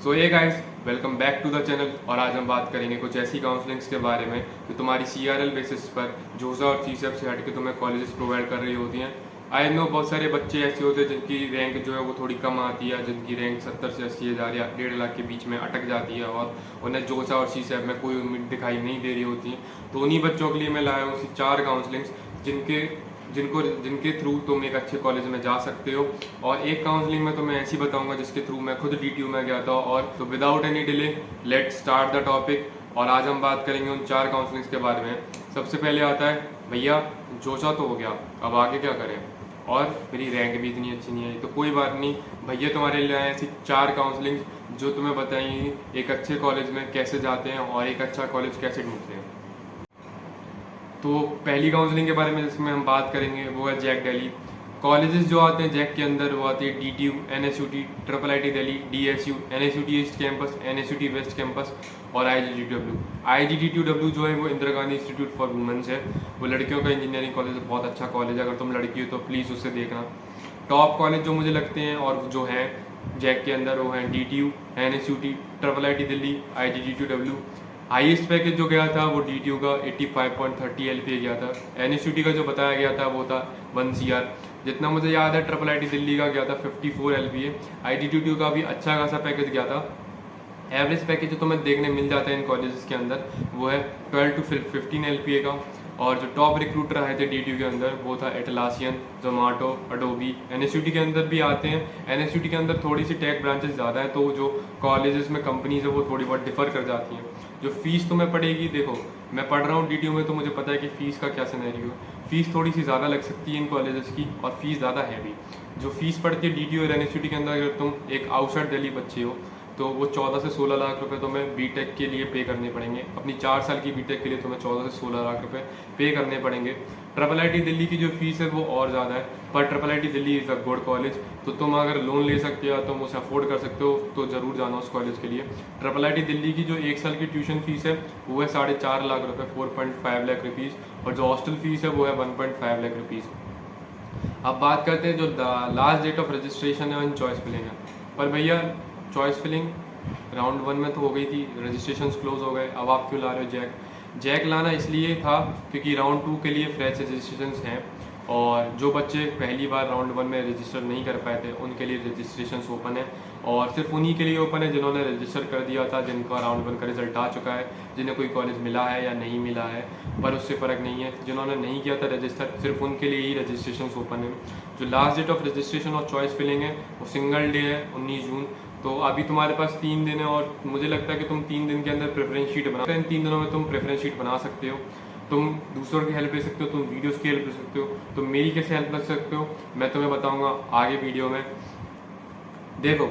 So yeah guys, welcome back to the channel. और आज हम बात करेंगे कुछ ऐसी काउंसलिंग्स के बारे में जो तुम्हारी CRL बेसिस पर जोसा और CSEP से हट के तुम्हें कॉलेजेस प्रोवाइड कर रही होती हैं। आई नो बहुत सारे बच्चे ऐसे होते हैं जिनकी रैंक जो है वो थोड़ी कम आती है, जिनकी रैंक 70 से 80 हज़ार या 1.5 लाख के बीच में अटक जाती है और उन्हें जोसा और CSEP में कोई उम्मीद दिखाई नहीं दे रही होती है। तो उन्हीं बच्चों के लिए मैं लाया हूँ 4 काउंसलिंग्स जिनके थ्रू तुम एक अच्छे कॉलेज में जा सकते हो। और एक काउंसलिंग में तुम्हें ऐसी बताऊंगा जिसके थ्रू मैं खुद DTU में गया था। और तो without any delay let start the topic. और आज हम बात करेंगे उन 4 काउंसलिंग्स के बारे में। सबसे पहले आता है, भैया जोसा तो हो गया, अब आगे क्या करें, और मेरी रैंक भी इतनी अच्छी नहीं आई। तो कोई बात नहीं भैया, तुम्हारे लिए आए ऐसी 4 काउंसलिंग जो तुम्हें बताएंगी एक अच्छे कॉलेज में कैसे जाते हैं और एक अच्छा कॉलेज कैसे ढूंढते हैं। तो पहली काउंसलिंग के बारे में जिसमें हम बात करेंगे वो है जैक दिल्ली। कॉलेजेस जो आते हैं जैक के अंदर वो आती है DTU, NSUT, IIIT Delhi, DSU, NSUT east campus, NSUT west campus और IGTW। IGTW जो है वो Indira Gandhi institute for women's है। वो लड़कियों का इंजीनियरिंग कॉलेज, बहुत अच्छा कॉलेज है। अगर तुम लड़की हो तो प्लीज़ उससे देखना। टॉप कॉलेज जो मुझे लगते हैं और जो हैं जैक के अंदर वो हैं DTU, NSUT, IIIT Delhi, IGTW। Highest package जो गया था वो DTU का 85.30 LPA गया था। NSUT का जो बताया गया था वो था 1 CR। जितना मुझे याद है IIIT दिल्ली का गया था 54 LPA। IGTW का भी अच्छा खासा पैकेज गया था। एवरेज पैकेज जो तुम्हें देखने मिल जाता है इन कॉलेजेस के अंदर वो है 12 to 15 LPA का। और जो टॉप रिक्रूटर आए थे DTU के अंदर वो था एटलासियन, जोमेटो, अडोबी। NSUT के अंदर भी आते हैं। NSUT के अंदर थोड़ी सी टेक ब्रांचेस ज़्यादा है, तो जो कॉलेजेस में कंपनीज है वो थोड़ी बहुत डिफर कर जाती हैं। जो फीस तुम्हें पड़ेगी, देखो मैं पढ़ रहा हूँ DTU में तो मुझे पता है कि फ़ीस का क्या सिनेरियो है। फ़ीस थोड़ी सी ज़्यादा लग सकती है इन कॉलेजेस की, और फीस ज़्यादा है भी। जो फीस पड़ती है DTU और NSUT के अंदर, अगर तुम एक आउटसाइड दिल्ली बच्चे हो तो वो 14 से 16 लाख रुपए तुम्हें बीटेक के लिए पे करने पड़ेंगे। अपनी 4 साल की बीटेक के लिए तुम्हें 14 से 16 लाख रुपए पे करने पड़ेंगे। IIIT दिल्ली की जो फीस है वो और ज़्यादा है, पर IIIT Delhi is a good college. तो तुम अगर लोन ले सकते हो, तुम उसे अफोर्ड कर सकते हो तो ज़रूर जाना उस कॉलेज के लिए। IIIT दिल्ली की जो 1 साल की ट्यूशन फीस है वो है 4.5 लाख रुपये, 4.5 लाख रुपीज़। और जो हॉस्टल फीस है वो है 1.5 लाख रुपीज़। अब बात करते हैं जो लास्ट डेट ऑफ रजिस्ट्रेशन है इन चॉइस फिलिंग है। पर भैया चॉइस फिलिंग राउंड 1 में तो हो गई थी, रजिस्ट्रेशन क्लोज हो गए, अब आप क्यों ला रहे हो जैक लाना इसलिए था क्योंकि राउंड 2 के लिए फ्रेश रजिस्ट्रेशन हैं। और जो बच्चे पहली बार राउंड 1 में रजिस्टर नहीं कर पाए थे उनके लिए रजिस्ट्रेशन ओपन है। और सिर्फ उन्हीं के लिए ओपन है जिन्होंने रजिस्टर कर दिया था, जिनका राउंड 1 का रिजल्ट आ चुका है, जिन्हें कोई कॉलेज मिला है या नहीं मिला है, पर उससे फ़र्क नहीं है। जिन्होंने नहीं किया था रजिस्टर, सिर्फ उनके लिए ही रजिस्ट्रेशन ओपन है। जो लास्ट डेट ऑफ रजिस्ट्रेशन और चॉइस फिलिंग है वो सिंगल डे है, 19 जून। तो अभी तुम्हारे पास 3 दिन है और मुझे लगता है कि तुम 3 दिन के अंदर प्रेफरेंस शीट बना, इन 3 दिनों में तुम प्रेफरेंस शीट बना सकते हो। तुम दूसरों की हेल्प ले सकते हो, तुम वीडियोस की हेल्प ले सकते हो, तुम मेरी कैसे हेल्प ले सकते हो मैं तुम्हें बताऊंगा आगे वीडियो में। देखो,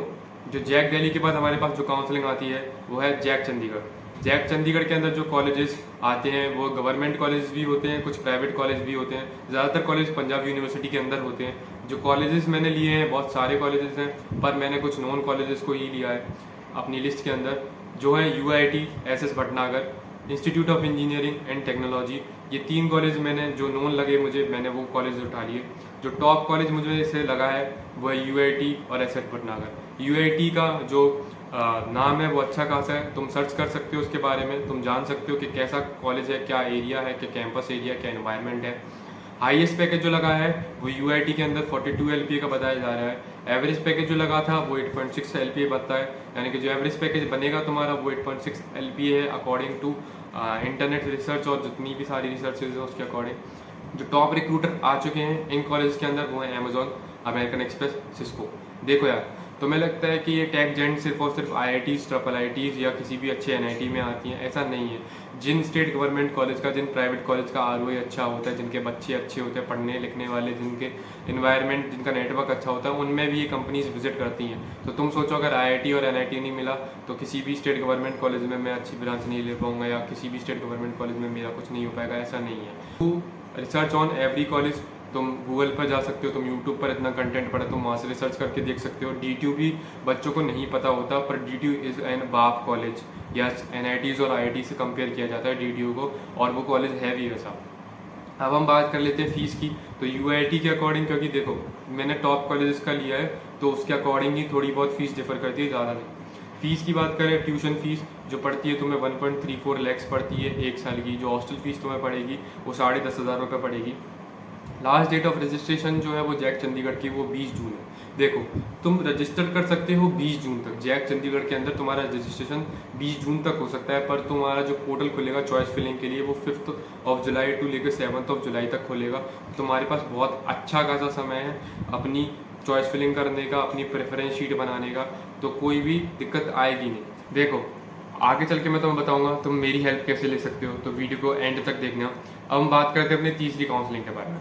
जो जैक दिल्ली के बाद हमारे पास जो काउंसलिंग आती है वो है जैक चंडीगढ़। जैक चंडीगढ़ के अंदर जो कॉलेजेस आते हैं वो गवर्नमेंट कॉलेज भी होते हैं, कुछ प्राइवेट कॉलेज भी होते हैं। ज़्यादातर कॉलेज पंजाब यूनिवर्सिटी के अंदर होते हैं। जो कॉलेजेस मैंने लिए हैं बहुत सारे कॉलेजेस हैं, पर मैंने कुछ नॉन कॉलेजेस को ही लिया है अपनी लिस्ट के अंदर, जो है UIT, SS Bhatnagar, institute of engineering and technology. ये 3 कॉलेज मैंने जो नॉन लगे मुझे, मैंने वो कॉलेज उठा लिए। जो टॉप कॉलेज मुझे से लगा है वो है UIT और SS भटनागर। UIT का जो नाम है वो अच्छा खासा है, तुम सर्च कर सकते हो उसके बारे में, तुम जान सकते हो कि कैसा कॉलेज है, क्या एरिया है, क्या कैंपस एरिया, क्या एनवायरनमेंट है। हाईएस्ट पैकेज जो लगा है वो UIT के अंदर 42 LPA का बताया जा रहा है। एवरेज पैकेज जो लगा था वो 8.6 LPA बनता है, यानी कि जो एवरेज पैकेज बनेगा तुम्हारा वो 8.6 LPA है अकॉर्डिंग टू इंटरनेट रिसर्च और जितनी भी सारी रिसर्चेज है उसके अकॉर्डिंग। जो टॉप रिक्रूटर आ चुके हैं इन कॉलेज के अंदर वो है अमेजॉन, अमेरिकन एक्सप्रेस, सिस्को। देखो यार, तुम्हें लगता है कि ये टेक जेंट सिर्फ और सिर्फ IITs, IIITs या किसी भी अच्छे NIT में आती हैं, ऐसा नहीं है। जिन स्टेट गवर्नमेंट कॉलेज का, जिन प्राइवेट कॉलेज का ROI अच्छा होता है, जिनके बच्चे अच्छे होते हैं पढ़ने लिखने वाले, जिनके इन्वायरमेंट, जिनका नेटवर्क अच्छा होता है, उनमें भी ये कंपनीज विजिट करती हैं। तो तुम सोचो अगर IIT और NIT नहीं मिला तो किसी भी स्टेट गवर्नमेंट कॉलेज में मैं अच्छी ब्रांच नहीं ले पाऊंगा, या किसी भी स्टेट गवर्नमेंट कॉलेज में मेरा कुछ नहीं हो पाएगा, ऐसा नहीं है। तो रिसर्च ऑन एवरी कॉलेज, तुम गूगल पर जा सकते हो, तुम यूट्यूब पर इतना कंटेंट पढ़ा, तुम वहाँ से रिसर्च करके देख सकते हो। DTU भी बच्चों को नहीं पता होता, पर DTU इज़ एन बाप कॉलेज। यस, NITs और IIT से कंपेयर किया जाता है DTU को, और वो कॉलेज है भी वैसा। अब हम बात कर लेते हैं फ़ीस की। तो UIT के अकॉर्डिंग, क्योंकि देखो मैंने टॉप कॉलेजेस का लिया है तो उसके अकॉर्डिंग ही थोड़ी बहुत फ़ीस डिफर करती है, ज़्यादा नहीं। फीस की बात करें, ट्यूशन फीस जो पड़ती है तुम्हें 1.34 लैक्स पड़ती है एक साल की। जो हॉस्टल फीस तुम्हें पड़ेगी वो 10,500 रुपये पड़ेगी। लास्ट डेट ऑफ रजिस्ट्रेशन जो है वो जैक चंडीगढ़ की वो 20 जून है। देखो, तुम रजिस्टर कर सकते हो 20 जून तक। जैक चंडीगढ़ के अंदर तुम्हारा रजिस्ट्रेशन 20 जून तक हो सकता है, पर तुम्हारा जो पोर्टल खुलेगा चॉइस फिलिंग के लिए वो 5 जुलाई टू लेकर 7 जुलाई तक खुलेगा। तुम्हारे पास बहुत अच्छा खासा समय है अपनी चॉइस फिलिंग करने का, अपनी प्रेफरेंस शीट बनाने का, तो कोई भी दिक्कत आएगी नहीं। देखो, आगे चल के मैं तुम्हें बताऊंगा तुम मेरी हेल्प कैसे ले सकते हो, तो वीडियो को एंड तक देखना। अब हम बात करते हैं अपनी तीसरी काउंसलिंग के बारे में,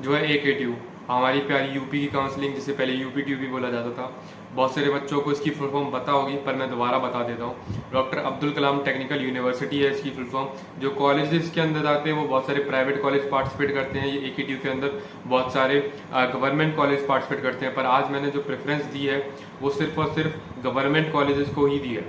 जो है AKTU, हमारी प्यारी यूपी की काउंसलिंग, जिसे पहले UPTU भी बोला जाता था। बहुत सारे बच्चों को इसकी फुल फॉर्म पता होगी, पर मैं दोबारा बता देता हूँ। Doctor Abdul Kalam technical university है इसकी फुल फॉर्म। जो कॉलेजेस के अंदर आते हैं वो बहुत सारे प्राइवेट कॉलेज पार्टिसिपेट करते हैं। ये AKTU के अंदर बहुत सारे गवर्नमेंट कॉलेज पार्टिसिपेट करते हैं, पर आज मैंने जो प्रेफरेंस दी है वो सिर्फ और सिर्फ गवर्नमेंट कॉलेजेस को ही दी है।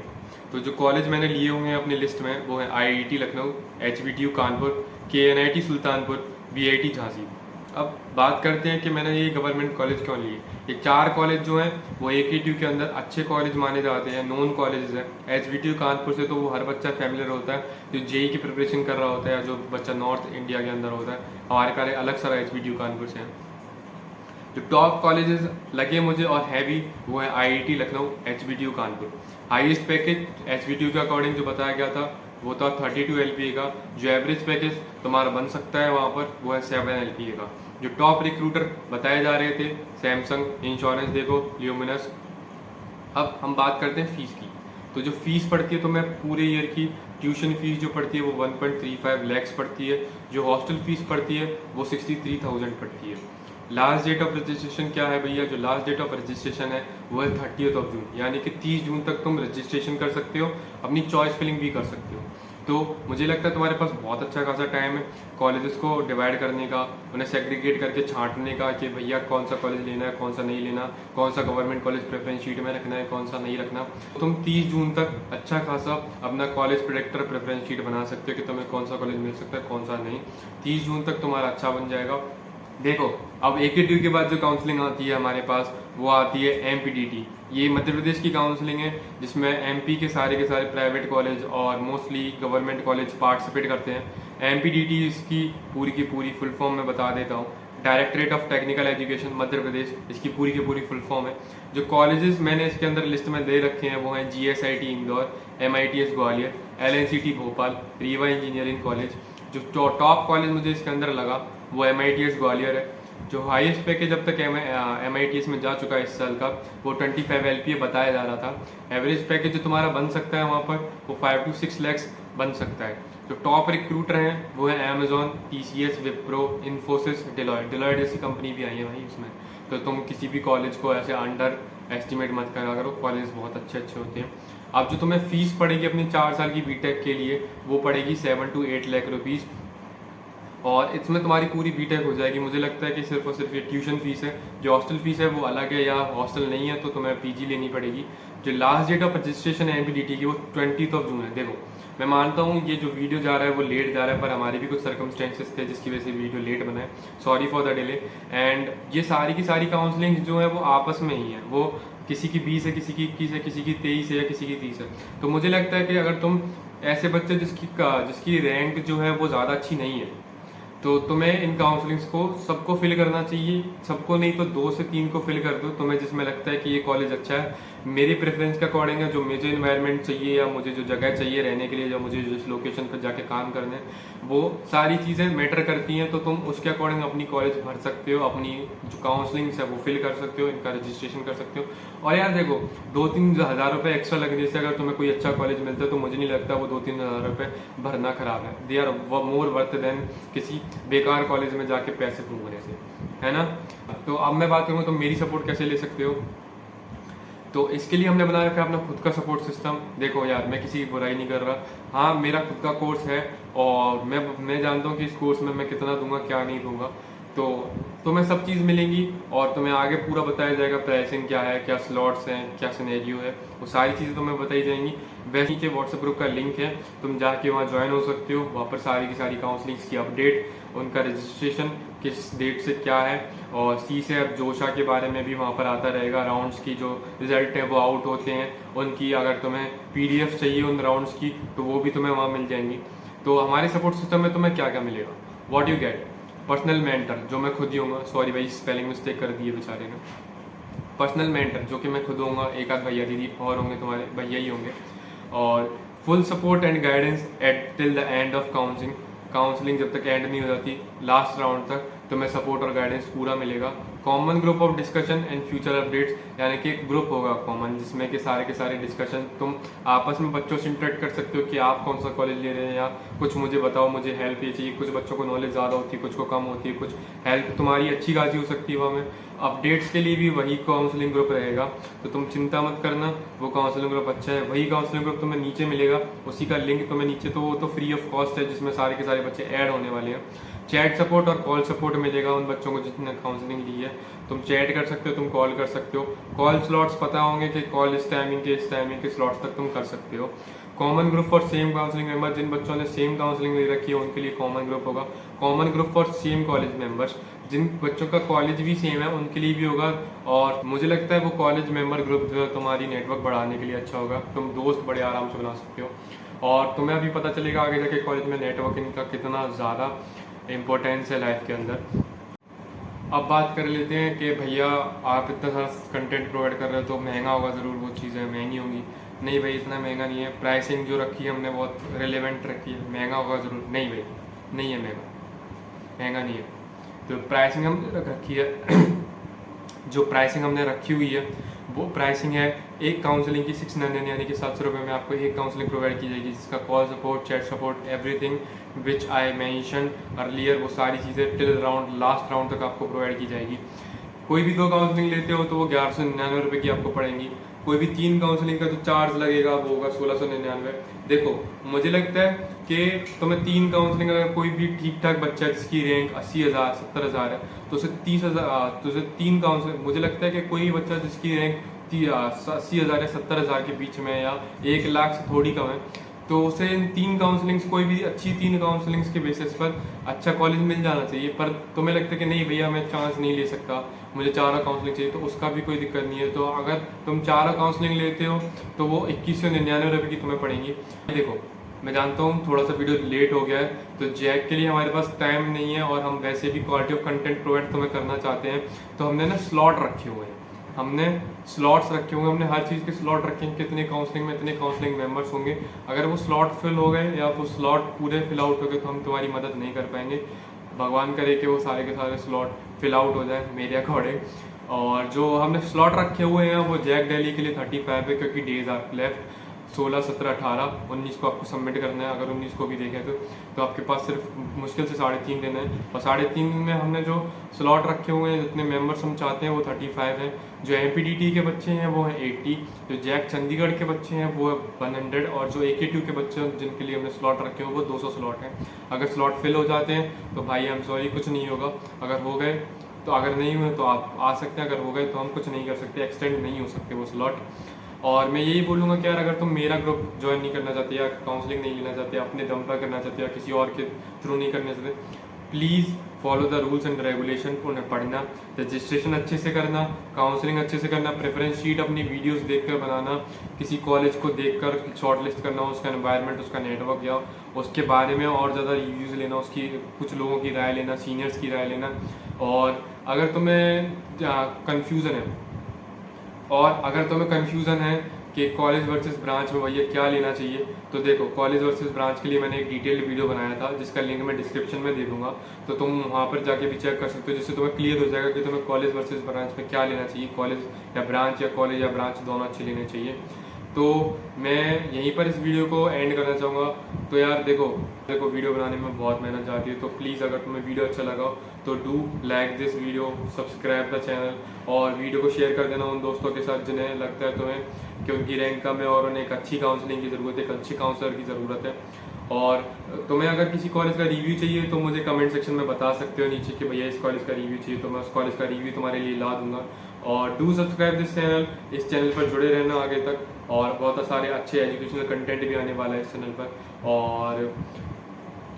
तो जो कॉलेज मैंने लिए हुए हैं अपनी लिस्ट में वो है IIT Lucknow, HBTU Kanpur, KNIT Sultanpur, BIT Jhansi. अब बात करते हैं कि मैंने ये गवर्नमेंट कॉलेज क्यों लिए। ये 4 कॉलेज जो हैं वो AKTU के अंदर अच्छे कॉलेज माने जाते हैं, नोन कॉलेज हैं। HBTU कानपुर से तो वो हर बच्चा फैमिलियर होता है जो JEE की प्रिपरेशन कर रहा होता है, जो बच्चा नॉर्थ इंडिया के अंदर होता है। हमारे प्यारे अलग सारा HBTU कानपुर से हैं। जो टॉप कॉलेजेस लगे मुझे और है भी वो है IIT Lucknow, HBTU Kanpur. Highest package HBTU के अकॉर्डिंग जो बताया गया था वो था 32 LPA का। जो एवरेज पैकेज तुम्हारा बन सकता है वहाँ पर वो है 7 LPA का। जो टॉप रिक्रूटर बताए जा रहे थे, सैमसंग, इंश्योरेंस देखो, ल्यूमिनस। अब हम बात करते हैं फीस की। तो जो फीस पड़ती है तो मैं पूरे ईयर की ट्यूशन फीस जो पड़ती है वो 1.35 लैक्स पड़ती है। जो हॉस्टल फीस पड़ती है वो 63,000 पड़ती है। लास्ट डेट ऑफ रजिस्ट्रेशन क्या है भैया? जो लास्ट डेट ऑफ रजिस्ट्रेशन है वो है 30 जून, यानी कि 30 जून तक तुम रजिस्ट्रेशन कर सकते हो, अपनी चॉइस फिलिंग भी कर सकते हो। तो मुझे लगता है तुम्हारे पास बहुत अच्छा खासा टाइम है कॉलेजेस को डिवाइड करने का, उन्हें सेग्रीगेट करके छांटने का कि भैया कौन सा कॉलेज लेना है, कौन सा नहीं लेना, कौन सा गवर्नमेंट कॉलेज प्रेफरेंस शीट में रखना है, कौन सा नहीं रखना। तुम 30 जून तक अच्छा खासा अपना कॉलेज प्रेडिक्टर प्रेफरेंस शीट बना सकते हो कि तुम्हें कौन सा कॉलेज मिल सकता है, कौन सा नहीं। 30 जून तक तुम्हारा अच्छा बन जाएगा। देखो, अब AKTU के बाद जो काउंसलिंग आती है हमारे पास वो आती है MPDT। ये मध्य प्रदेश की काउंसलिंग है जिसमें MP के सारे प्राइवेट कॉलेज और मोस्टली गवर्नमेंट कॉलेज पार्टिसिपेट करते हैं। MPDT इसकी पूरी की पूरी फुल फॉर्म में बता देता हूँ। Directorate of technical education Madhya Pradesh, इसकी पूरी की पूरी फुल फॉर्म है। जो कॉलेजेस मैंने इसके अंदर लिस्ट में दे रखे हैं वो हैं GSIT Indore, MITS Gwalior, LNCT Bhopal, Rewa engineering college. जो टॉप कॉलेज मुझे इसके अंदर लगा वो MITS ग्वालियर है। जो हाईएस्ट पैकेज अब तक MITS में जा चुका है इस साल का वो 25 LPA बताया जा रहा था। एवरेज पैकेज जो तुम्हारा बन सकता है वहाँ पर वो 5 to 6 lakhs बन सकता है। जो टॉप रिक्रूटर हैं वो है Amazon, TCS, Wipro, Infosys, Deloitte जैसी कंपनी भी आई है भाई उसमें। तो तुम किसी भी कॉलेज को ऐसे अंडर एस्टिमेट मत करा करो, कॉलेज बहुत अच्छे अच्छे होते हैं। अब जो तुम्हें फीस पड़ेगी अपनी 4 साल की BTech के लिए वो पड़ेगी 7 to 8 लाख रुपीज़, और इसमें तुम्हारी पूरी BTech हो जाएगी। मुझे लगता है कि सिर्फ और सिर्फ ये ट्यूशन फीस है। जो हॉस्टल फीस है वो अलग है, या हॉस्टल नहीं है तो तुम्हें PG लेनी पड़ेगी। जो लास्ट डेट ऑफ रजिस्ट्रेशन है MPDT की वो 20 जून है। देखो, मैं मानता हूँ ये जो वीडियो जा रहा है वो लेट जा रहा है, पर हमारे भी कुछ सर्कमस्टेंसेस थे जिसकी वजह से वीडियो लेट बना है। Sorry for the delay. And ये सारी की सारी काउंसलिंग जो है वो आपस में ही है, वो किसी की 20 है, किसी की 21 है, किसी की 23 है, या किसी की 30 है। तो मुझे लगता है कि अगर तुम ऐसे बच्चे जिसकी रैंक जो है वो ज़्यादा अच्छी नहीं है तो तुम्हें इन काउंसलिंग्स को सबको फिल करना चाहिए। सबको नहीं तो 2 से 3 को फिल कर दो, तुम्हें जिसमें लगता है कि ये कॉलेज अच्छा है, मेरे प्रेफरेंस के अकॉर्डिंग है, जो मुझे इन्वायरमेंट चाहिए या मुझे जो जगह चाहिए रहने के लिए, या मुझे जिस लोकेशन पर जाके काम करने हैं, वो सारी चीज़ें मैटर करती हैं। तो तुम उसके अकॉर्डिंग अपनी कॉलेज भर सकते हो, अपनी जो काउंसलिंग्स है वो फिल कर सकते हो, इनका रजिस्ट्रेशन कर सकते हो। और यार देखो, 2-3 हज़ार रुपये एक्स्ट्रा लगने से अगर तुम्हें कोई अच्छा कॉलेज मिलता है तो मुझे नहीं लगता वो 2-3 हज़ार रुपये भरना खराब है। They are more worth than किसी बेकार कॉलेज में जाके पैसे फूकने से, है ना। तो अब मैं बात करूँ तो मेरी सपोर्ट कैसे ले सकते हो, तो इसके लिए हमने बना रखा है अपना खुद का सपोर्ट सिस्टम। देखो यार, मैं किसी की बुराई नहीं कर रहा, हाँ मेरा खुद का कोर्स है और मैं जानता हूँ कि इस कोर्स में मैं कितना दूंगा क्या नहीं दूंगा। तो तुम्हें सब चीज़ मिलेंगी और तुम्हें आगे पूरा बताया जाएगा, प्राइसिंग क्या है, क्या स्लॉट्स हैं, क्या सिनेरियो है, वो सारी चीज़ें तुम्हें बताई जाएंगी। वैसे नीचे व्हाट्सएप ग्रुप का लिंक है, तुम जाके वहाँ ज्वाइन हो सकते हो। वहाँ पर सारी की सारी काउंसलिंग्स की अपडेट, उनका रजिस्ट्रेशन किस डेट से क्या है, और सी से अब जोशा के बारे में भी वहाँ पर आता रहेगा। राउंड्स की जो रिजल्ट है वो आउट होते हैं उनकी, अगर तुम्हें PDF चाहिए उन राउंड्स की तो वो भी तुम्हें वहाँ मिल जाएंगी। तो हमारे सपोर्ट सिस्टम में तुम्हें क्या क्या मिलेगा, what you get, personal mentor जो मैं खुद ही हूँ, सॉरी भाई स्पेलिंग मिस्टेक कर दी है बेचारे ने, पर्सनल मेंटर जो कि मैं खुद होऊंगा, एक आध भैया दीदी और होंगे, तुम्हारे भैया ही होंगे, और full support and guidance at till the end of counselling जब तक एंड नहीं हो जाती, लास्ट राउंड तक तुम्हें सपोर्ट और गाइडेंस पूरा मिलेगा। Common group of discussion and future updates, यानी कि एक ग्रुप होगा कॉमन जिसमें कि सारे के सारे डिस्कशन तुम आपस में बच्चों से इंटरेक्ट कर सकते हो कि आप कौन सा कॉलेज ले रहे हैं, या कुछ मुझे बताओ, मुझे हेल्प ये चाहिए। कुछ बच्चों को नॉलेज ज़्यादा होती है, कुछ को कम होती है, कुछ हेल्प तुम्हारी अच्छी खासी हो सकती है वहाँ में। अपडेट्स के लिए भी वही काउंसलिंग ग्रुप रहेगा, तो तुम चिंता मत करना, वो काउंसलिंग ग्रुप अच्छा है। वही काउंसलिंग ग्रुप तुम्हें नीचे मिलेगा, उसी का लिंक तुम्हें नीचे, तो वो तो फ्री ऑफ कॉस्ट है, जिसमें सारे के सारे बच्चे ऐड होने वाले हैं। चैट सपोर्ट और कॉल सपोर्ट मिलेगा उन बच्चों को जिसने काउंसलिंग ली है। तुम चैट कर सकते हो, तुम कॉल कर सकते हो। कॉल स्लॉट्स पता होंगे कि कॉल इस टाइमिंग के स्लॉट्स तक तुम कर सकते हो। Common group for same counselling member, जिन बच्चों ने सेम काउंसलिंग ले रखी है उनके लिए कॉमन ग्रुप होगा। Common group for same college members, जिन बच्चों का कॉलेज भी सेम है उनके लिए भी होगा। और मुझे लगता है वो कॉलेज मेंबर ग्रुप जो है तुम्हारी नेटवर्क बढ़ाने के लिए अच्छा होगा, तुम दोस्त बड़े आराम से बना सकते हो। और तुम्हें अभी पता चलेगा आगे जाके कॉलेज में नेटवर्किंग का कितना ज़्यादा इम्पोर्टेंस है लाइफ के अंदर। अब बात कर लेते हैं कि भैया आप इतना सारा कंटेंट प्रोवाइड कर रहे हो तो महंगा होगा, ज़रूर वो चीज़ें महंगी होंगी। नहीं भाई, इतना महंगा नहीं है। प्राइसिंग जो रखी है हमने बहुत रिलेवेंट रखी है। महंगा होगा ज़रूर, नहीं भाई नहीं है, महंगा नहीं है। तो प्राइसिंग हमने रखी है जो प्राइसिंग हमने रखी हुई है वो प्राइसिंग है एक काउंसलिंग की 699, यानी कि 700 रुपये में आपको एक काउंसलिंग प्रोवाइड की जाएगी, जिसका call support, chat support, everything which I mention earlier, वो सारी चीज़ें टिल राउंड लास्ट राउंड तक आपको प्रोवाइड की जाएगी। कोई भी 2 काउंसलिंग लेते हो तो वो 1199 रुपये की आपको पड़ेंगी। कोई भी 3 काउंसलिंग का जो चार्ज लगेगा वो होगा 1699। देखो मुझे लगता है कि तुम्हें 3 काउंसलिंग, अगर कोई भी ठीक ठाक बच्चा है जिसकी रैंक 80,000 70,000 है तो उसे 30,000, तो उसे 3 काउंसलिंग, मुझे लगता है कि कोई भी बच्चा जिसकी रैंक 80,000 या 70,000 के बीच में या 1 लाख से थोड़ी कम है तो उसे इन 3 काउंसलिंग्स, कोई भी अच्छी 3 काउंसलिंग्स के बेसिस पर अच्छा कॉलेज मिल जाना चाहिए। पर तुम्हें लगता है कि नहीं भैया मैं चांस नहीं ले सकता, मुझे 4 काउंसलिंग चाहिए, तो उसका भी कोई दिक्कत नहीं है। तो अगर तुम 4 काउंसलिंग लेते हो तो वो 2199 रुपये की तुम्हें पड़ेंगी। देखो मैं जानता हूँ थोड़ा सा वीडियो लेट हो गया है, तो जैक के लिए हमारे पास टाइम नहीं है और हम वैसे भी क्वालिटी ऑफ कंटेंट प्रोवाइड तुम्हें करना चाहते हैं, तो हमने ना स्लॉट रखे हुए हैं, हमने स्लॉट्स रखे होंगे, हमने हर चीज़ के स्लॉट रखे हैं, कितने काउंसलिंग में इतने काउंसलिंग मेंबर्स होंगे। अगर वो स्लॉट फिल हो गए या वो स्लॉट पूरे फिल आउट हो गए तो हम तुम्हारी मदद नहीं कर पाएंगे। भगवान करे कि वो सारे के सारे स्लॉट फिल आउट हो जाए मेरे अकॉर्डिंग। और जो हमने स्लॉट रखे हुए हैं वो जैक दिल्ली के लिए 35 है, क्योंकि डेज आर लेफ्ट। 16, 17, 18, 19 को आपको सबमिट करना है। अगर 19 को भी देखें तो आपके पास सिर्फ मुश्किल से 3.5 दिन है, और 3.5 में हमने जो स्लॉट रखे हुए हैं, जितने मेंबर्स हम चाहते हैं वो 35 हैं। जो MPDT के बच्चे हैं वो हैं 80, जो जैक चंडीगढ़ के बच्चे हैं वो है 100, और जो AKTU के बच्चे हैं जिनके लिए हमने स्लॉट रखे हुए वो 200 स्लॉट हैं। अगर स्लॉट फिल हो जाते हैं तो भाई आई एम सॉरी, कुछ नहीं होगा। अगर हो गए तो, अगर नहीं हुए तो आप आ सकते हैं, अगर हो गए तो हम कुछ नहीं कर सकते, एक्सटेंड नहीं हो सकते वो स्लॉट। और मैं यही बोलूँगा कि यार अगर तुम मेरा ग्रुप ज्वाइन नहीं करना चाहते या काउंसलिंग नहीं लेना चाहते, अपने दम पर करना चाहते या किसी और के थ्रू नहीं करना चाहते, please follow the rules and regulation. उन्हें पढ़ना, रजिस्ट्रेशन अच्छे से करना, काउंसलिंग अच्छे से करना, प्रेफरेंस शीट अपनी वीडियोस देखकर बनाना, किसी कॉलेज को देखकर शॉर्ट लिस्ट करना, उसका एनवायरनमेंट, उसका नेटवर्क या उसके बारे में और ज़्यादा रिव्यूज़ लेना, उसकी कुछ लोगों की राय लेना, सीनियर्स की राय लेना। और अगर तुम्हें कन्फ्यूज़न है कि कॉलेज वर्सेस ब्रांच में भैया क्या लेना चाहिए, तो देखो कॉलेज वर्सेस ब्रांच के लिए मैंने एक डिटेल्ड वीडियो बनाया था जिसका लिंक मैं डिस्क्रिप्शन में दे दूंगा, तो तुम वहाँ पर जाके भी चेक कर सकते हो, जिससे तुम्हें क्लियर हो जाएगा कि तुम्हें कॉलेज वर्सेस ब्रांच में क्या लेना चाहिए, कॉलेज या कॉलेज या ब्रांच दोनों अच्छे लेने चाहिए। तो मैं यहीं पर इस वीडियो को एंड करना चाहूँगा। तो यार देखो वीडियो बनाने में बहुत मेहनत जाती है, तो प्लीज़ अगर तुम्हें वीडियो अच्छा लगा तो do like this video, subscribe the channel, और वीडियो को शेयर कर देना उन दोस्तों के साथ जिन्हें लगता है तुम्हें कि उनकी रैंक कम है और उन्हें एक अच्छी काउंसलिंग की ज़रूरत है, एक अच्छी काउंसलर की ज़रूरत है। और तुम्हें अगर किसी कॉलेज का रिव्यू चाहिए तो मुझे कमेंट सेक्शन में बता सकते हो नीचे कि भैया इस कॉलेज का रिव्यू चाहिए, तो मैं उस कॉलेज का रिव्यू तुम्हारे लिए ला दूंगा। और डू सब्सक्राइब दिस चैनल, इस चैनल पर जुड़े रहना आगे तक, और बहुत सारे अच्छे एजुकेशनल कंटेंट भी आने वाला है इस चैनल पर। और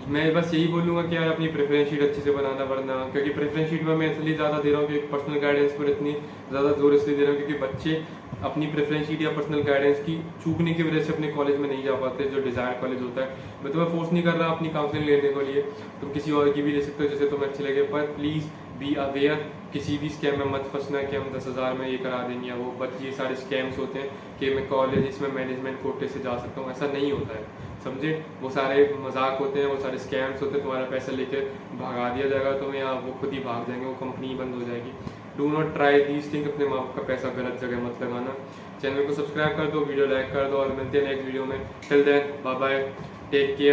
मैं बस यही बोलूँगा कि यार अपनी प्रेफरेंस शीट अच्छे से बनाना वरना, क्योंकि प्रेफरेंस शीट में मैं इसलिए ज़्यादा दे रहा हूँ कि पर्सनल गाइडेंस पर इतनी ज़्यादा जोर इसलिए दे रहा हूँ क्योंकि बच्चे अपनी प्रेफरेंस शीट या पर्सनल गाइडेंस की चूकने की वजह से अपने कॉलेज में नहीं जा पाते जो डिजायर कॉलेज होता है। मैं तुम्हें फोर्स नहीं कर रहा अपनी काउंसलिंग लेने के लिए, तुम किसी और की भी ले सकते हो जैसे तुम्हें अच्छे लगे, पर प्लीज़ बी अवेयर, किसी भी स्कैम में मत फंसना कि हम 10,000 में ये करा देंगे या वो, बट ये सारे स्कैम्स होते हैं कि मैं कॉलेज इसमें मैनेजमेंट कोटे से जा सकता हूँ, ऐसा नहीं होता है, समझे। वो सारे मजाक होते हैं, वो सारे स्कैम्स होते हैं, तुम्हारा पैसा लेके भगा दिया जाएगा तुम्हें या वो खुद ही भाग जाएंगे, वो कंपनी ही बंद हो जाएगी। Do not try these thing, अपने माँ बाप का पैसा गलत जगह मत लगाना। चैनल को सब्सक्राइब कर दो, वीडियो लाइक कर दो और मिलते हैं नेक्स्ट वीडियो में। Till then bye bye, take care.